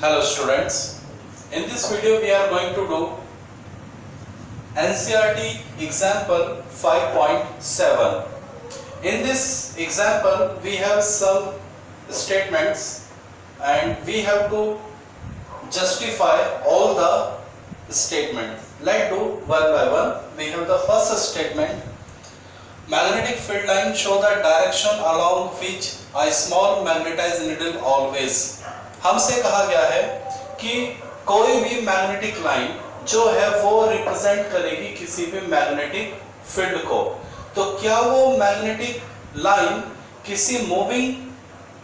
Hello students, in this video we are going to do NCERT example 5.7. In this example we have some statements and we have to justify all the statements. Let's do one by one. We have the first statement. Magnetic field line show the direction along which a small magnetized needle always. हमसे कहा गया है कि कोई भी magnetic line जो है वो रिप्रेजेंट करेगी किसी भी मैग्नेटिक फील्ड को, तो क्या वो मैग्नेटिक लाइन किसी मूविंग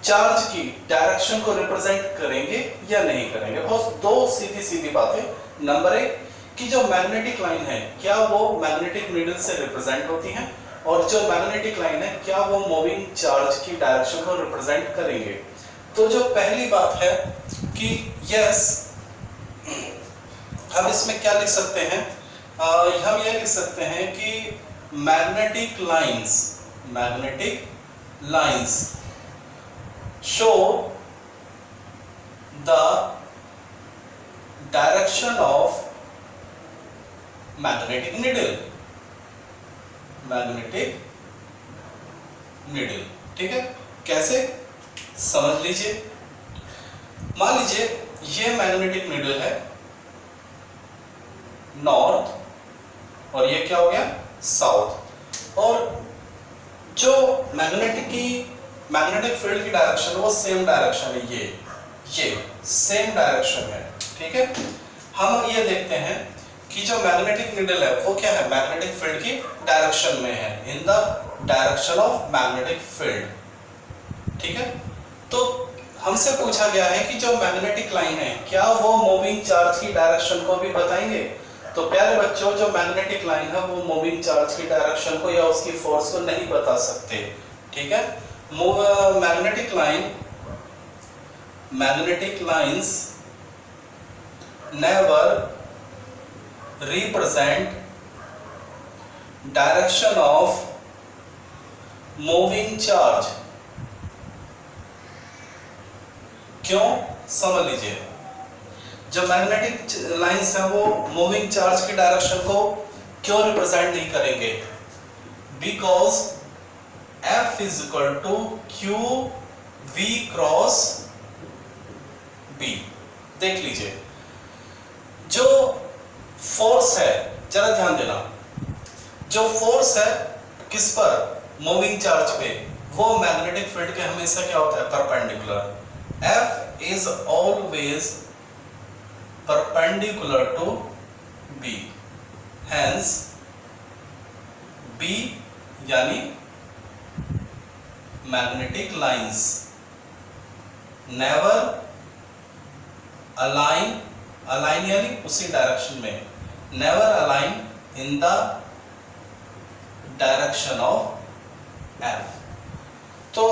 चार्ज की डायरेक्शन को रिप्रेजेंट करेंगे या नहीं करेंगे। बस दो सीधी सीधी बातें। नंबर एक कि जो मैग्नेटिक लाइन है क्या वो मैग्नेटिक नीडल से रिप्रेजेंट होती है, और जो मैग्नेटिक लाइन है क्या वो मूविंग चार्ज की डायरेक्शन को रिप्रेजेंट करेंगे। तो जो पहली बात है कि यस, हम इसमें क्या लिख सकते हैं, हम ये लिख सकते हैं कि magnetic lines show the direction of magnetic needle. ठीक है, कैसे समझ लीजिए। मान लीजिए ये मैग्नेटिक नीडल है नॉर्थ और ये क्या हो गया साउथ, और जो मैग्नेटिक फील्ड की डायरेक्शन वो सेम डायरेक्शन है, ये सेम डायरेक्शन है। ठीक है, हम ये देखते हैं कि जो मैग्नेटिक नीडल है वो क्या है, मैग्नेटिक फील्ड की डायरेक्शन में है, in the direction of magnetic field. ठीक है, तो हमसे पूछा गया है कि जो मैग्नेटिक लाइन है क्या वो मूविंग चार्ज की डायरेक्शन को भी बताएंगे। तो प्यारे बच्चों, जो मैग्नेटिक लाइन है वो मूविंग चार्ज की डायरेक्शन को या उसकी फोर्स को नहीं बता सकते। ठीक है, magnetic lines never represent direction of moving charge। क्यों, समझ लीजिए। जो मैग्नेटिक लाइंस हैं वो मूविंग चार्ज की डायरेक्शन को क्यों रिप्रेजेंट नहीं करेंगे, because F is equal to Q V cross B. देख लीजिए, जो फोर्स है, जरा ध्यान देना, जो फोर्स है किस पर, मूविंग चार्ज पे, वो मैग्नेटिक फील्ड के हमेशा क्या होता है, perpendicular. F is always perpendicular to B, hence B यानी मैग्नेटिक लाइंस never align यानी उसी डायरेक्शन में, never align in the direction of F। तो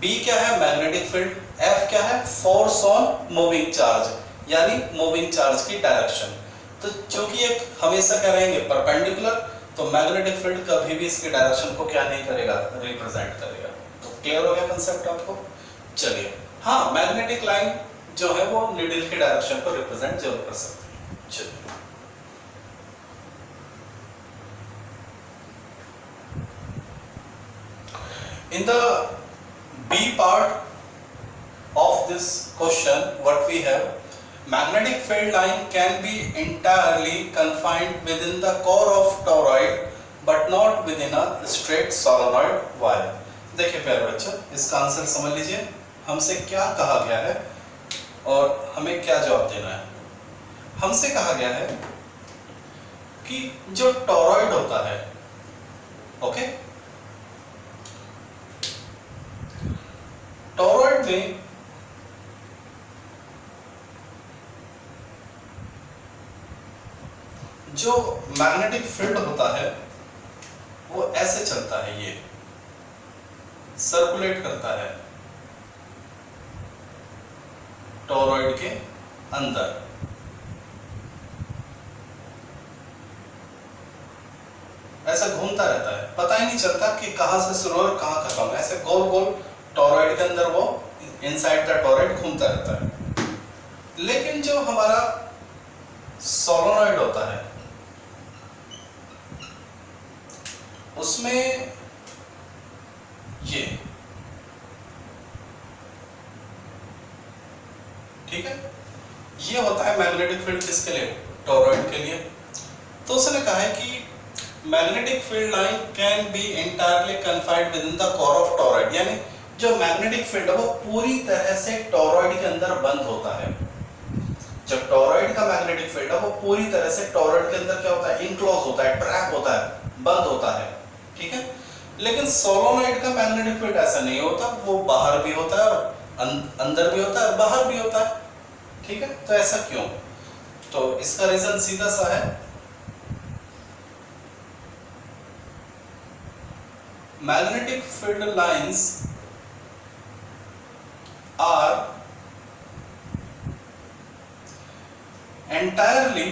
B क्या है, मैग्नेटिक फील्ड, F क्या है, फोर्स ऑन मूविंग चार्ज यानी मूविंग चार्ज की डायरेक्शन। तो चूंकि एक हमेशा क्या रहेंगे, परपेंडिकुलर, तो मैग्नेटिक फील्ड कभी भी इसकी डायरेक्शन को क्या नहीं करेगा, रिप्रेजेंट करेगा। तो क्लियर हो गया कंसेप्ट आपको। चलिए, हाँ, मैग्नेटिक लाइन जो है वो नीडल की डायरेक्शन को रिप्रेजेंट जरूर कर सकते हैं। चलिए, in the B part of this question what we have, magnetic field line can be entirely confined within the core of toroid but not within a straight solenoid wire। देखिए प्यारे बच्चों, इसका आंसर समझ लीजिए, हमसे क्या कहा गया है और हमें क्या जवाब देना है। हमसे कहा गया है कि जो टोरॉइड होता है, ओके, टोरॉइड में जो मैग्नेटिक फील्ड होता है वो ऐसे चलता है, ये सर्कुलेट करता है टोरॉइड के अंदर। ऐसा घूमता रहता है, पता ही नहीं चलता कि कहां से शुरू और कहां खत्म। ऐसे गोल गोल टोरॉइड के अंदर वो इनसाइड द टोरॉइड घूमता रहता है। लेकिन जो हमारा सोलोनॉइड होता है उसमें ये, ठीक है, ये होता है मैग्नेटिक फील्ड किसके लिए? टोरॉइड के लिए। तो उसने कहा है कि magnetic field line can be entirely confined with in the core of toroid, यानी जो मैग्नेटिक फील्ड है वो पूरी तरह से टोरॉइड के अंदर बंद होता है। जब टोरॉइड का मैग्नेटिक फील्ड है वो पूरी तरह से टोरॉइड के अंदर क्या होता है? इनक्लोज होता है, ट्रैप होता है, बंद होता है, ठीक है। लेकिन सोलोनॉइड का मैग्नेटिक फील्ड ऐसा नहीं होता, वो बाहर भी होता है और अंदर भी होता है और बाहर भी होता है, ठीक है। तो ऐसा क्यों? तो इसका रीजन सीधा सा है, magnetic field lines are entirely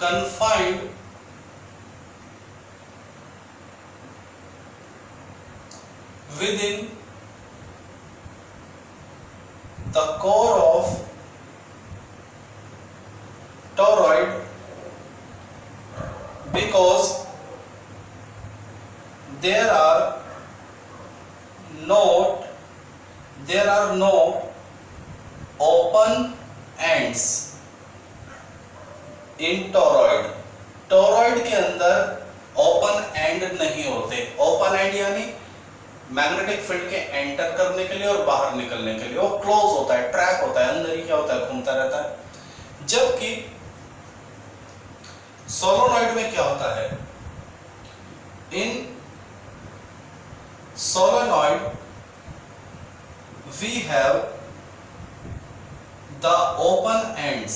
confined within the core of toroid because there are no open ends in toroid। Toroid के अंदर ओपन एंड नहीं होते। ओपन एंड यानी मैग्नेटिक फील्ड के एंटर करने के लिए और बाहर निकलने के लिए, वो क्लोज होता है, ट्रैप होता है, अंदर ही क्या होता है? घूमता रहता है। जबकि सोलोनॉइड में क्या होता है? इन solenoid we have the open ends।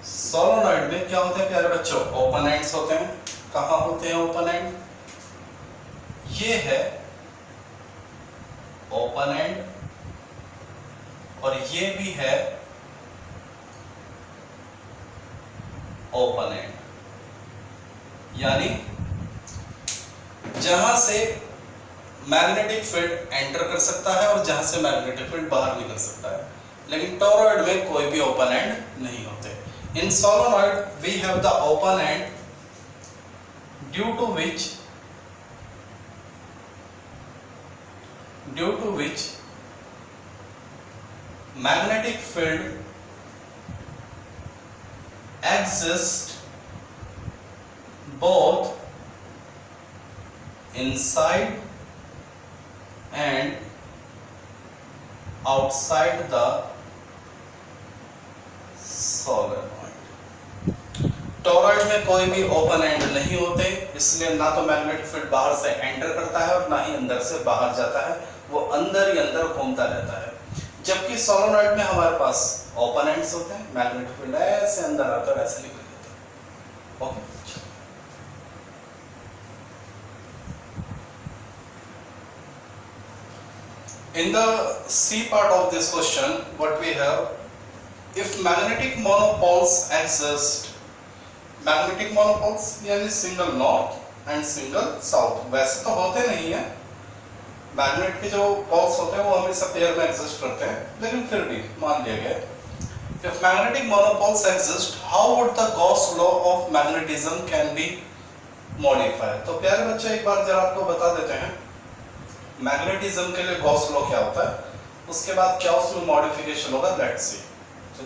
Solenoid में क्या होते हैं प्यारे बच्चों? ओपन एंड्स होते हैं। कहां होते हैं ओपन एंड? ये है ओपन एंड और ये भी है ओपन एंड, यानी जहां से मैग्नेटिक फील्ड एंटर कर सकता है और जहां से मैग्नेटिक फील्ड बाहर निकल सकता है। लेकिन टोरॉइड में कोई भी ओपन एंड नहीं होते। In solenoid we have the open end due to which magnetic field exists both inside and outside the solenoid। Toroid में कोई भी ओपन एंड नहीं होते, इसलिए ना तो मैग्नेटिक फील्ड बाहर से एंटर करता है और ना ही अंदर से बाहर जाता है, वो अंदर ही अंदर घूमता रहता है। जबकि सोलोनॉइड में हमारे पास ओपन एंड्स होते हैं, मैग्नेटिक फील्ड ऐसे अंदर आता है ऐसे निकल जाता है। Okay, in the C part of this question what we have, if magnetic monopoles exist, magnetic monopoles यानी single north and single south, वैसे तो होते नहीं है, मैग्नेट के जो पोल्स होते हैं वो हमेशा पेयर में एग्जिस्ट करते हैं, लेकिन फिर भी मान लिया गया। If magnetic monopoles exist, how would the Gauss law of magnetism can be modified? तो प्यारे बच्चे एक बार जरा आपको बता देते हैं मैग्नेटिज्म के लिए गॉस लॉ क्या होता है, उसके बाद क्या उसमें मॉडिफिकेशन होगा, लेट्स सी। तो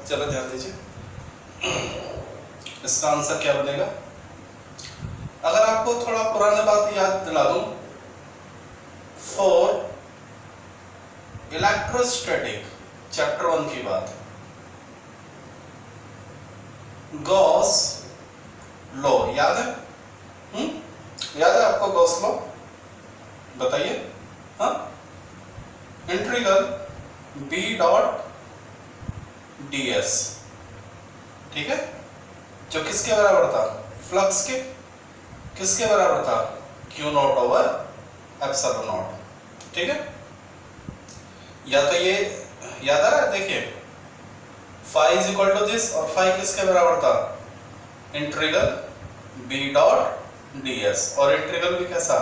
चलो ध्यान दीजिए इसका आंसर क्या बनेगा। अगर आपको थोड़ा पुराना बात याद दिला दूं, फॉर इलेक्ट्रोस्टैटिक चैप्टर 1 की बात, गॉस लॉ याद है? याद है आपको गॉस लॉ? बताइए। हाँ, इंटीग्रल B डॉट ds, ठीक है, जो किसके बराबर था? फ्लक्स के। किसके बराबर था? Q not over epsilon not, ठीक है। या तो ये याद आ रहा है, देखिए phi is equal to this, और phi किसके बराबर था? इंटीग्रल B डॉट ds और इंटीग्रल भी कैसा,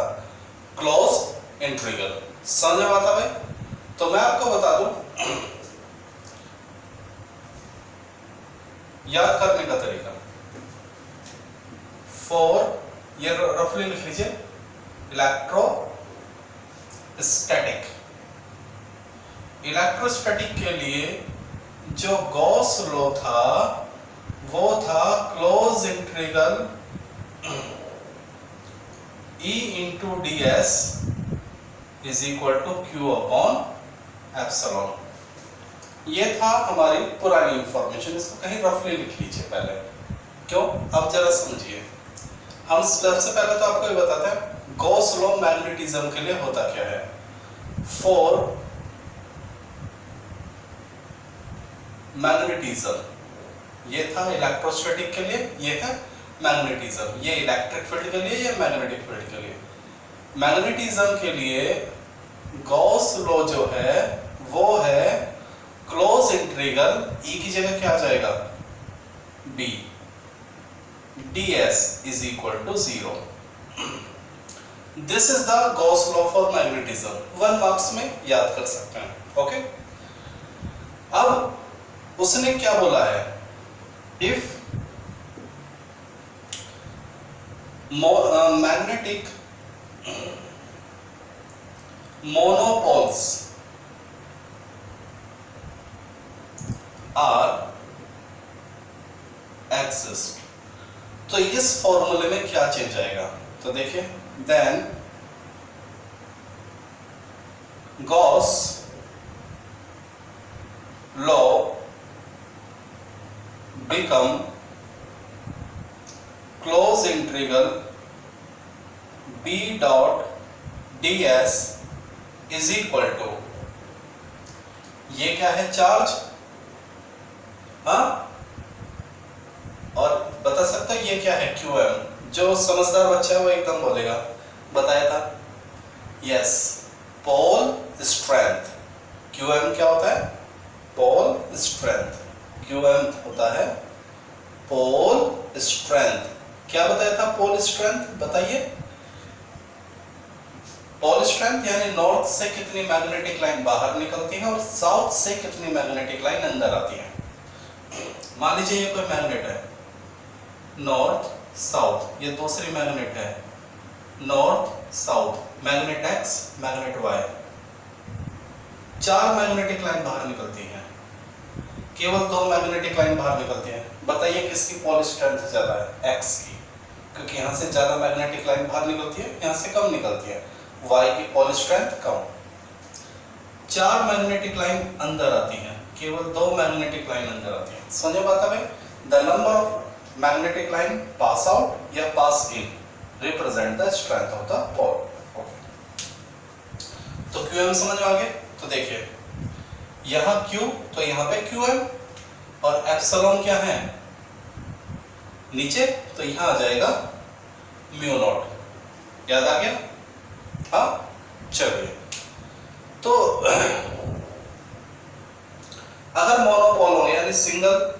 क्लोज इंटीग्रल। समझ में आता भाई? तो मैं आपको बता दूं याद करने का तरीका। ये रफली लिख लीजिए, इलेक्ट्रोस्टैटिक के लिए जो गॉस लॉ था वो था close integral E into ds is equal to Q upon epsilon. ये था हमारी पुरानी इंफॉर्मेशन, इसको कहीं रफली लिख लीजिए पहले। क्यों? अब जरा समझिए। हम सबसे पहले तो आपको ये बताते हैं गॉस लॉ मैग्नेटिज्म के लिए होता क्या है। फॉर मैग्नेटिज्म, ये था इलेक्ट्रोस्टैटिक के लिए, ये है मैग्नेटिज्म। ये इलेक्ट्रिक फील्ड के लिए, ये मैग्नेटिक फील्ड के लिए। मैग्नेटिज्म के लिए गॉस लॉ जो है वो है क्लोज इंटीग्रल E की जगह क्या आ जाएगा, B ds is equal to 0। This is the Gauss law for magnetism. 1 marks में याद कर सकते हैं। ओके, अब उसने क्या बोला है, if magnetic monopoles are exist, तो इस फॉर्मूले में क्या चेंज आएगा, तो देखिए then Gauss law become close integral B dot ds is equal to, ये क्या है, चार्ज, हाँ, और बता सकते हो ये क्या है, QM। जो समझदार बच्चा है वो एकदम बोलेगा, बताया था, यस, पोल स्ट्रेंथ। QM क्या होता है, पोल स्ट्रेंथ। QM होता है पोल स्ट्रेंथ। क्या बताया था पोल स्ट्रेंथ, बताइए। पोल स्ट्रेंथ यानी नॉर्थ से कितनी मैग्नेटिक लाइन बाहर निकलती है और साउथ से कितनी मैग्नेटिक लाइन अंदर आती है। मान लीजिए ये कोई मैग्नेट है, नॉर्थ साउथ, ये दूसरी मैग्नेट है, north south, magnet X, magnet Y, 4 magnetic line बाहर निकलती है, केवल 2 मैग्नेटिक लाइन बाहर निकलती है। बताइए किसकी पोल स्ट्रेंथ ज्यादा है, X की, क्योंकि यहाँ से ज्यादा मैग्नेटिक लाइन बाहर निकलती है, यहाँ से कम निकलती है। Y की पोल स्ट्रेंथ कम। 4 मैग्नेटिक लाइन अंदर आती है, केवल 2 मैग्नेटिक लाइन अंदर आती है। समझ में आता है? The number of magnetic line pass out या pass in represent the strength of the pole. तो QM समझ में आ गया? तो देखिए यहाँ Q, तो यहाँ पे QM, और एप्सिलॉन क्या है नीचे, तो यहाँ आ जाएगा म्यू नॉट। याद आ गया? हाँ, चलिए। तो अगर मोनोपोल होंगे यानी सिंगल,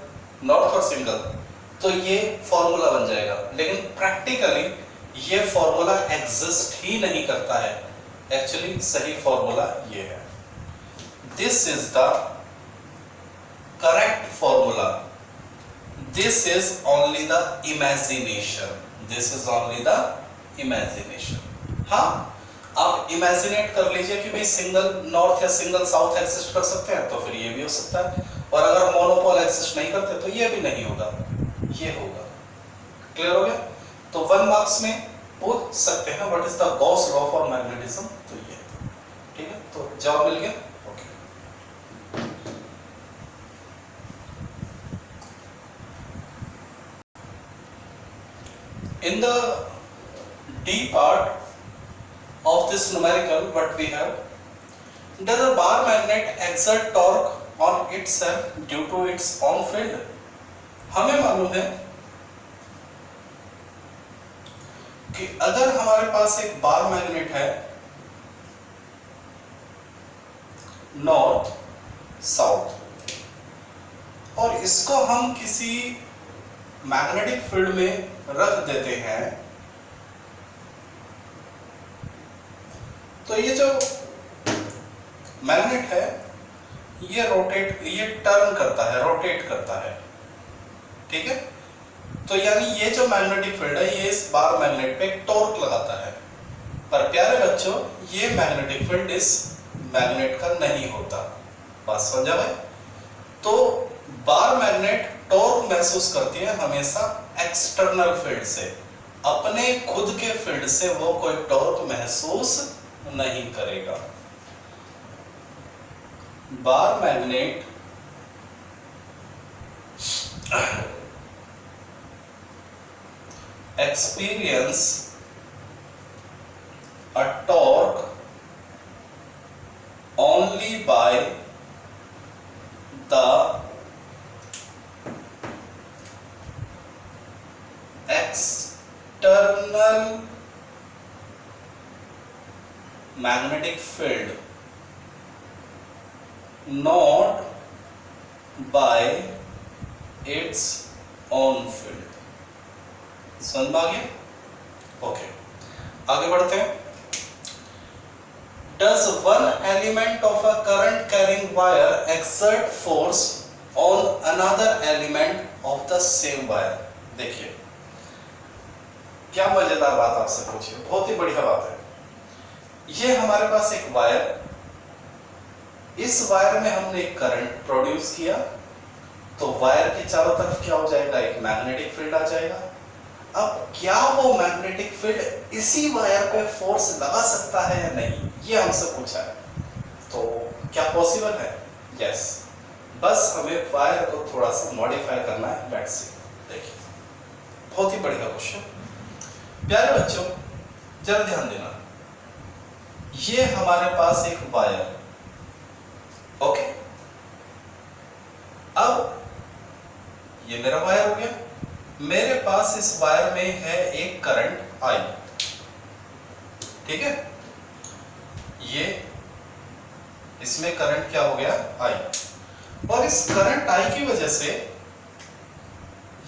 नॉर्थ और सिंगल, तो ये फॉर्मूला बन जाएगा, लेकिन प्रैक्टिकली ये फॉर्मूला एग्जिस्ट ही नहीं करता है। एक्चुअली सही फॉर्मूला ये है, this is the correct formula, this is only the imagination, this is only the imagination. हाँ, आप इमेजिनेट कर लीजिए कि भाई सिंगल नॉर्थ या सिंगल साउथ एक्सिस्ट कर सकते हैं, तो फिर ये भी हो सकता है, और अगर मोनोपोल एक्सिस्ट नहीं करते तो ये भी नहीं होगा, ये होगा। क्लियर हो गया? तो 1 मार्क्स में पूछ सकते हैं what is the Gauss law for magnetism, तो ये, ठीक है, तो जवाब मिल गया। Okay, in the D part of this numerical, what we have, does a bar magnet exert torque on itself due to its own field? हमें मालूम है कि अगर हमारे पास एक बार मैग्नेट है नॉर्थ साउथ, और इसको हम किसी मैग्नेटिक फील्ड में रख देते हैं तो ये जो मैग्नेट है ये टर्न करता है, रोटेट करता है, ठीक है। तो यानी ये जो मैग्नेटिक फील्ड है ये इस बार मैग्नेट पे टॉर्क लगाता है। पर प्यारे बच्चों, ये मैग्नेटिक फील्ड इस मैग्नेट का नहीं होता। बात समझा भाई? तो बार मैग्नेट टॉर्क महसूस करती है हमेशा एक्सटर्नल फील्ड से, अपने खुद के फील्ड से वो कोई टॉर्क महसूस नहीं करेगा। Bar magnet experience a torque only by the external magnetic field, not by its own field। समझ में आ गया? ओके, आगे बढ़ते हैं। Does one element of a current carrying wire exert force on another element of the same wire? देखिए क्या मजेदार बात आपसे पूछी, बहुत ही बढ़िया बात है। ये हमारे पास एक वायर, इस वायर में हमने एक करंट प्रोड्यूस किया, तो वायर के चारों तरफ क्या हो जाएगा, एक मैग्नेटिक फील्ड आ जाएगा। अब क्या वो मैग्नेटिक फील्ड इसी वायर पे फोर्स लगा सकता है या नहीं, ये हमसे पूछा है। तो क्या पॉसिबल है? यस, बस हमें वायर को थोड़ा सा मॉडिफाई करना है। लेट्स सी, देखिए बहुत ही बढ़िया क्वेश्चन। प्यारे बच्चों जरा ध्यान देना, ये हमारे पास एक वायर, ओके। अब ये मेरा वायर हो गया, मेरे पास इस वायर में है एक करंट आई, ठीक है। ये इसमें करंट क्या हो गया, आई, और इस करंट आई की वजह से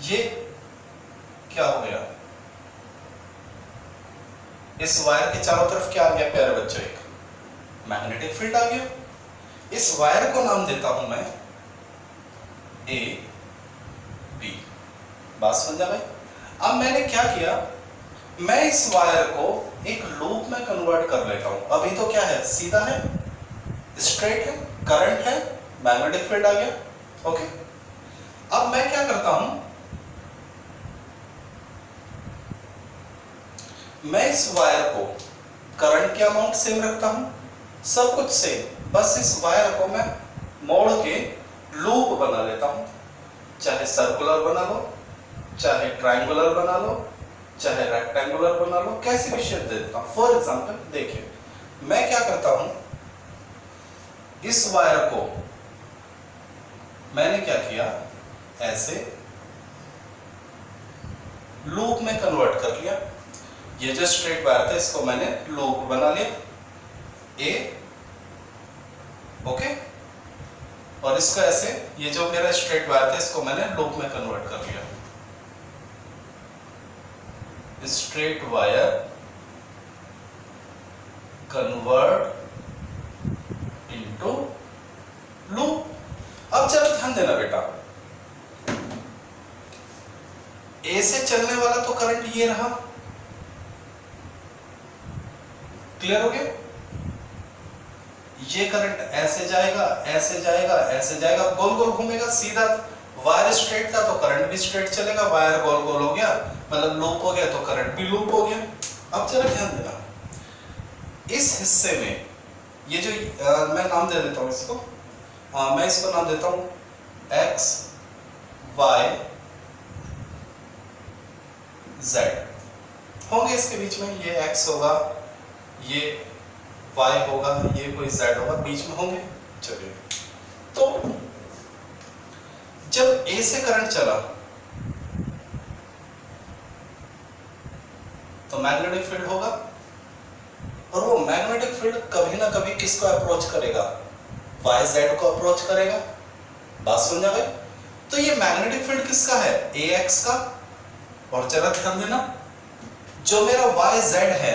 ये क्या हो गया, इस वायर के चारों तरफ क्या आ गया प्यारे बच्चों, एक मैग्नेटिक फील्ड आ गया। इस वायर को नाम देता हूं मैं ए बी। बात समझा भाई? अब मैंने क्या किया, मैं इस वायर को एक लूप में कन्वर्ट कर लेता हूं। अभी तो क्या है, सीधा है, स्ट्रेट है, करंट है, मैग्नेटिक फील्ड आ गया, ओके। अब मैं क्या करता हूं, मैं इस वायर को करंट के अमाउंट सेम रखता हूं, सब कुछ सेम, बस इस वायर को मैं मोड़ के लूप बना लेता हूं। चाहे सर्कुलर बना लो, चाहे ट्रायंगुलर बना लो, चाहे रेक्टेंगुलर बना लो, कैसी भी शेप दे देता हूं। फॉर एग्जांपल देखिए, मैं क्या करता हूं, इस वायर को मैंने क्या किया, ऐसे लूप में कन्वर्ट कर लिया। ये जो स्ट्रेट वायर था इसको मैंने लूप बना लिया, ए, ओके। और इसको ऐसे, ये जो मेरा स्ट्रेट वायर था इसको मैंने लूप में कन्वर्ट कर लिया। Straight wire convert into loop. अब जरा ध्यान देना बेटा, ए से चलने वाला तो करंट ये रहा, क्लियर हो गया। ये करंट ऐसे जाएगा, ऐसे जाएगा, ऐसे जाएगा, गोल गोल घूमेगा, सीधा वायर स्ट्रेट था तो करंट भी स्ट्रेट चलेगा, वायर गोल गोल हो गया मतलब लूप हो गया तो करंट भी लूप हो गया। अब जरा ध्यान देना, इस हिस्से में ये जो मैं नाम दे देता हूं इसको, मैं इसको नाम देता हूं एक्स वाई जेड। होंगे इसके बीच में, ये एक्स होगा, ये वाई होगा, ये कोई जेड होगा, बीच में होंगे। चलिए, तो जब ए से करंट चला तो मैग्नेटिक फील्ड होगा, और वो मैग्नेटिक फील्ड कभी ना कभी किसको अप्रोच करेगा, वाई जेड को अप्रोच करेगा। बात समझा भाई? तो ये मैग्नेटिक फील्ड किसका है, ए एक्स का, और जरा ध्यान देना, जो मेरा वाई जेड है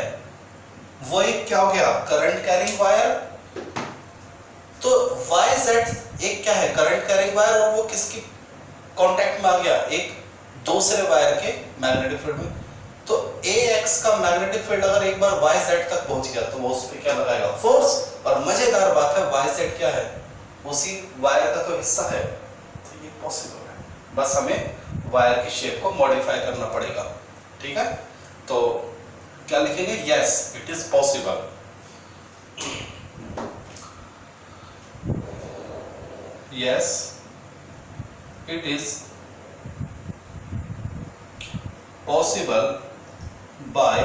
वो एक क्या हो गया, करंट कैरिंग वायर। तो वाई जेड एक क्या है, करंट कैरिंग वायर, और वो किसकी कांटेक्ट में आ गया, एक दूसरे वायर के मैग्नेटिक फील्ड में। तो AX का मैग्नेटिक फील्ड अगर एक बार YZ तक पहुंच गया तो वो उस पर क्या लगाएगा, फोर्स। और मजेदार बात है YZ क्या है, उसी वायर का तो हिस्सा है, तो ये पॉसिबल है। बस हमें वायर की शेप को मॉडिफाई करना पड़ेगा, ठीक है। तो क्या लिखेंगे, yes it is possible. Yes it is possible by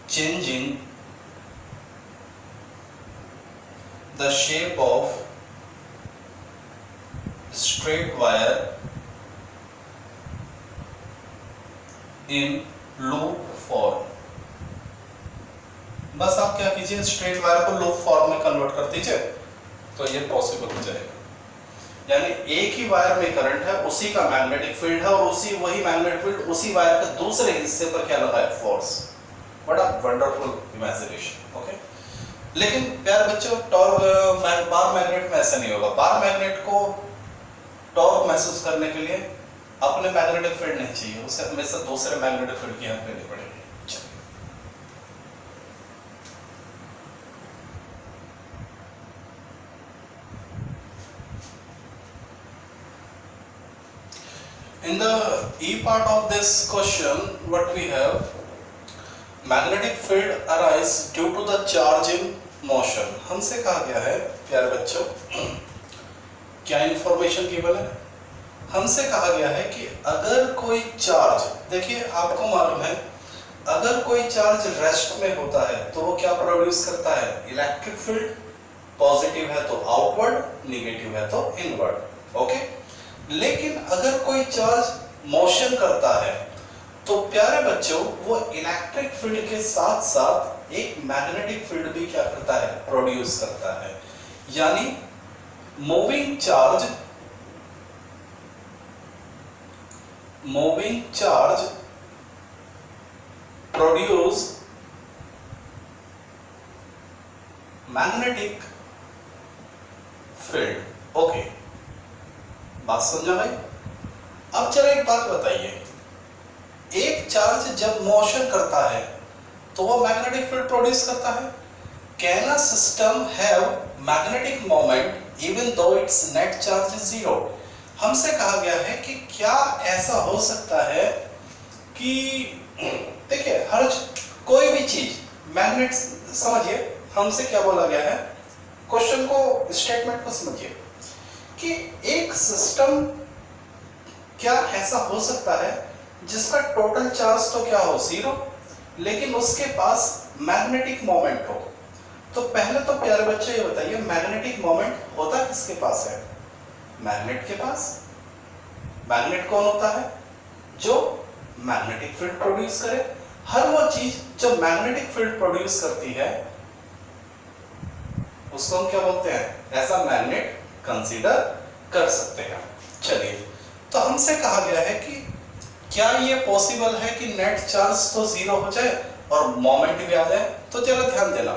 changing the shape of straight wire in loop form। बस आप क्या कीजिए, स्ट्रेट वायर को लूप फॉर्म में कन्वर्ट कर दीजिए, तो ये पॉसिबल हो जाएगा। यानी एक ही वायर में करंट है, उसी का मैग्नेटिक फील्ड है, और उसी वही मैग्नेटिक फील्ड उसी वायर के दूसरे हिस्से पर क्या लगा है, force. What a wonderful imagination. Okay, लेकिन प्यारे बच्चों, टॉर्क बार मैग्नेट में ऐसा नहीं होगा। बार मैग्नेट को टॉर्क महसूस करने के लिए अपने मैग्नेटिक फील्ड नहीं चाहिए, उसे हमेशा दूसरे मैग्नेटिक फील्ड की हेल्प लेनी पड़ेगी। In the E part of this question, what we have, magnetic field arise due to the charge in motion। हमसे कहा गया है प्यारे बच्चों, क्या इंफॉर्मेशन गिवन है, हमसे कहा गया है कि अगर कोई चार्ज, देखिए आपको मालूम है अगर कोई चार्ज रेस्ट में होता है तो वो क्या प्रोड्यूस करता है, इलेक्ट्रिक फील्ड। पॉजिटिव है तो आउटवर्ड, नेगेटिव है तो इनवर्ड। ओके, लेकिन अगर कोई चार्ज मोशन करता है तो प्यारे बच्चों वो इलेक्ट्रिक फील्ड के साथ साथ एक मैग्नेटिक फील्ड भी क्या करता है, प्रोड्यूस करता है। यानी moving charge produce magnetic field. Okay, बात समझा भाई। अब चलो एक बात बताइए, एक चार्ज जब मोशन करता है तो वो मैग्नेटिक फील्ड प्रोड्यूस करता है। Can a system have magnetic moment even though it's net charge is zero. हमसे कहा गया है कि क्या ऐसा हो सकता है कि देखिए हर कोई भी चीज मैग्नेट, समझिए हमसे क्या बोला गया है, क्वेश्चन को, स्टेटमेंट को समझिए कि एक सिस्टम क्या ऐसा हो सकता है जिसका टोटल चार्ज तो क्या हो, जीरो, लेकिन उसके पास मैग्नेटिक मोमेंट हो। तो पहले तो प्यारे बच्चे ये बताइए, मैग्नेटिक मोमेंट होता किसके पास है, मैग्नेट के पास। मैग्नेट कौन होता है, जो मैग्नेटिक फील्ड प्रोड्यूस करे। हर वो चीज जो मैग्नेटिक फील्ड प्रोड्यूस करती है उसको हम क्या बोलते हैं, ऐसा मैग्नेट कंसीडर कर सकते हैं। चलिए, तो हमसे कहा गया है कि क्या ये पॉसिबल है कि नेट चार्ज तो जीरो हो जाए और मोमेंट भी आ जाए। तो जरा ध्यान देना,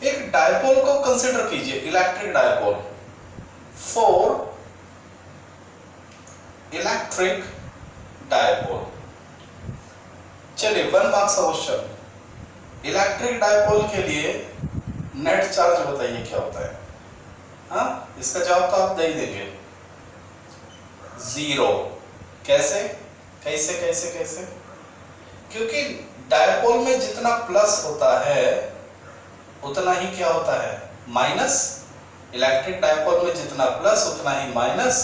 एक डायपोल को कंसीडर कीजिए, electric dipole. For electric dipole, चलिए 1 मार्क्स क्वेश्चन, इलेक्ट्रिक डायपोल के लिए नेट चार्ज बताइए क्या होता है। हाँ, इसका जवाब तो आप दे ही देंगे, जीरो। कैसे कैसे कैसे कैसे, क्योंकि डायपोल में जितना प्लस होता है उतना ही क्या होता है, माइनस। इलेक्ट्रिक डायपोल में जितना प्लस उतना ही माइनस,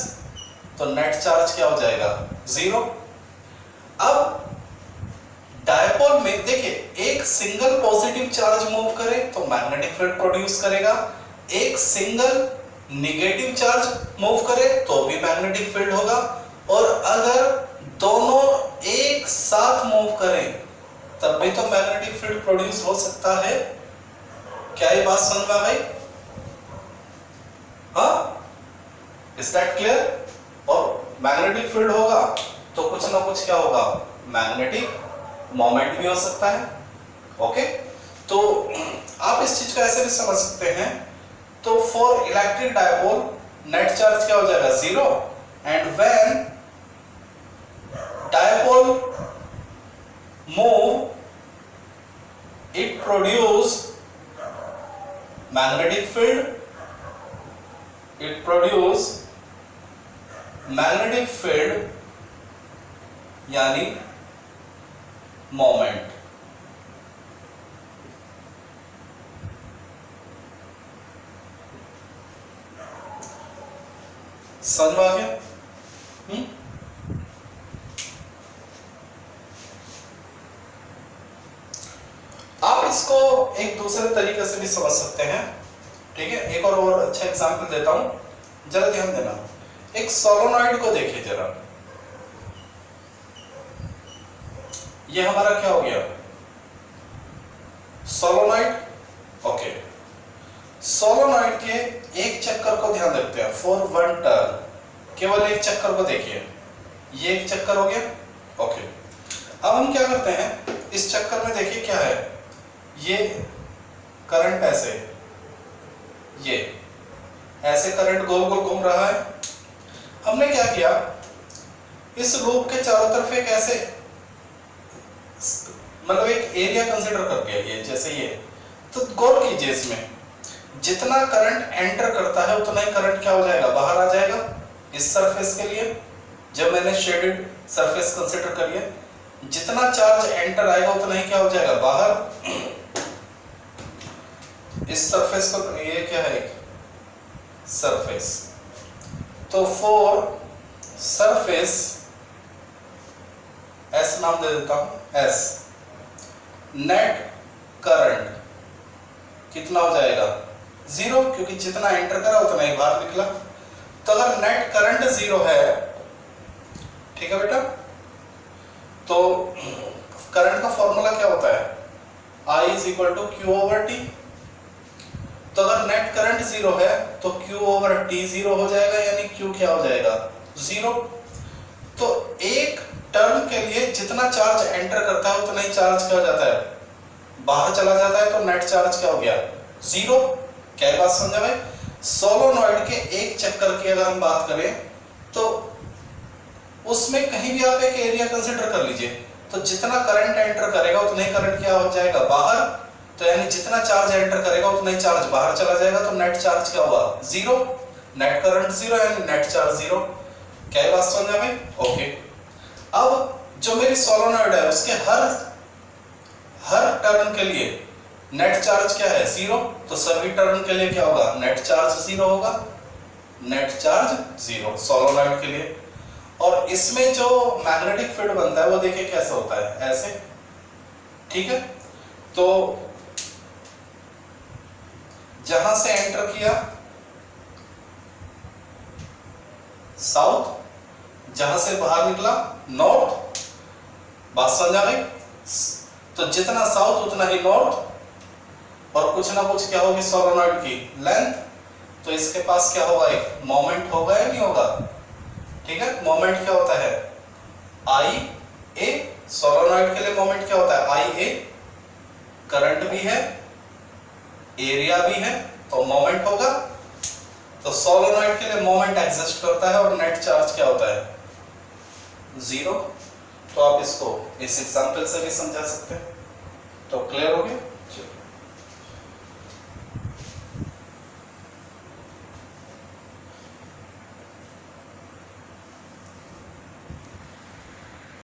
तो नेट चार्ज क्या हो जाएगा, जीरो। अब डायपोल में देखिए, एक सिंगल पॉजिटिव चार्ज मूव करे तो मैग्नेटिक फील्ड प्रोड्यूस करेगा, एक सिंगल नेगेटिव चार्ज मूव करे तो भी मैग्नेटिक फील्ड होगा, और अगर दोनों एक साथ मूव करें तब भी तो मैग्नेटिक फील्ड प्रोड्यूस हो सकता है। क्या ये बात समझ में आ गई? हाँ, इज दैट क्लियर? और मैग्नेटिक फील्ड होगा तो कुछ ना कुछ क्या होगा, मैग्नेटिक मोमेंट भी हो सकता है। ओके, तो आप इस चीज को ऐसे भी समझ सकते हैं। तो for electric dipole net charge क्या हो जाएगा, 0, and when dipole move it produce magnetic field, it produce magnetic field यानी मोमेंट। समझ में आ गया? आप इसको एक दूसरे तरीके से भी समझ सकते हैं। ठीक है, एक और अच्छा एग्जांपल देता हूं, जरा ध्यान देना। एक सोलोनॉइड को देखिए जरा, ये हमारा क्या हो गया, सोलोनॉइड। ओके, सोलोनॉइड के एक चक्कर को ध्यान रखते हैं, फॉर वन टर्न, केवल एक चक्कर को देखिए, ये एक चक्कर हो गया। ओके, अब हम क्या करते हैं, इस चक्कर में देखिए क्या है, ये करंट ये ऐसे करंट गोल गोल घूम रहा है। हमने क्या किया, इस लूप के चारों तरफ एक ऐसे मतलब एक एरिया कंसीडर करके, ये जैसे ये, तो गौर कीजिए, इसमें जितना करंट एंटर करता है उतना ही करंट क्या हो जाएगा, बाहर आ जाएगा। इस सरफेस के लिए जब मैंने शेडेड सरफेस कंसीडर करी है, जितना चार्ज एंटर आएगा उतना ही क्या हो जाएगा, बाहर। इस सरफेस को, ये क्या है, सरफेस, तो फॉर सरफेस एस नाम दे देता हूं, एस, नेट करंट कितना हो जाएगा, 0, क्योंकि जितना एंटर करा उतना ही बाहर निकला। तो अगर नेट करंट 0 है, ठीक है बेटा, तो करंट का फॉर्मूला क्या होता है, I is equal to Q over T. तो अगर नेट करंट 0 है तो Q ओवर T 0 हो जाएगा, यानी Q क्या हो जाएगा, 0। तो एक टर्न के लिए जितना चार्ज एंटर करता है उतना ही चार्ज क्या हो जाता है, बाहर चला जाता है। तो नेट चार्ज क्या हो गया, 0। क्या बात समझा भाई? सोलोनॉइड के एक चक्कर की अगर हम बात करें तो उसमें कहीं भी आप एक एरिया कंसीडर कर लीजिए, तो जितना करंट एंटर करेगा उतना ही करंट क्या हो जाएगा, बाहर। तो यानी जितना चार्ज एंटर करेगा उतना ही चार्ज बाहर चला जाएगा। तो नेट चार्ज क्या हुआ, 0, नेट करंट 0 यानी नेट चार्ज 0। क्या ये बात समझ में? ओके, अब जो मेरी सोलोनॉइड है उसके हर टर्न के लिए नेट चार्ज क्या है, 0। तो सभी टर्न के लिए क्या होगा, नेट चार्ज 0 होगा, नेट चार्ज 0 सोलोनॉइड के लिए। और इसमें जो मैग्नेटिक फील्ड बनता है वो देखिए कैसे होता है, ऐसे, ठीक है। तो जहां से एंटर किया साउथ, जहां से बाहर निकला नॉर्थ, बात समझ आ गई? तो जितना साउथ उतना ही नॉर्थ, और कुछ ना कुछ क्या होगी सोलोनॉइड की लेंथ, तो इसके पास क्या होगा, एक मोमेंट होगा या नहीं होगा, ठीक है। मोमेंट क्या होता है, आई ए, सोलोनॉइड के लिए मोमेंट क्या होता है, आई ए, करंट भी है, एरिया भी है, तो मोमेंट होगा। तो सोलोनॉइड के लिए मोमेंट एग्जिस्ट करता है और नेट चार्ज क्या होता है, 0। तो आप इसको इस एग्जांपल से भी समझा सकते हैं। तो क्लियर हो गया?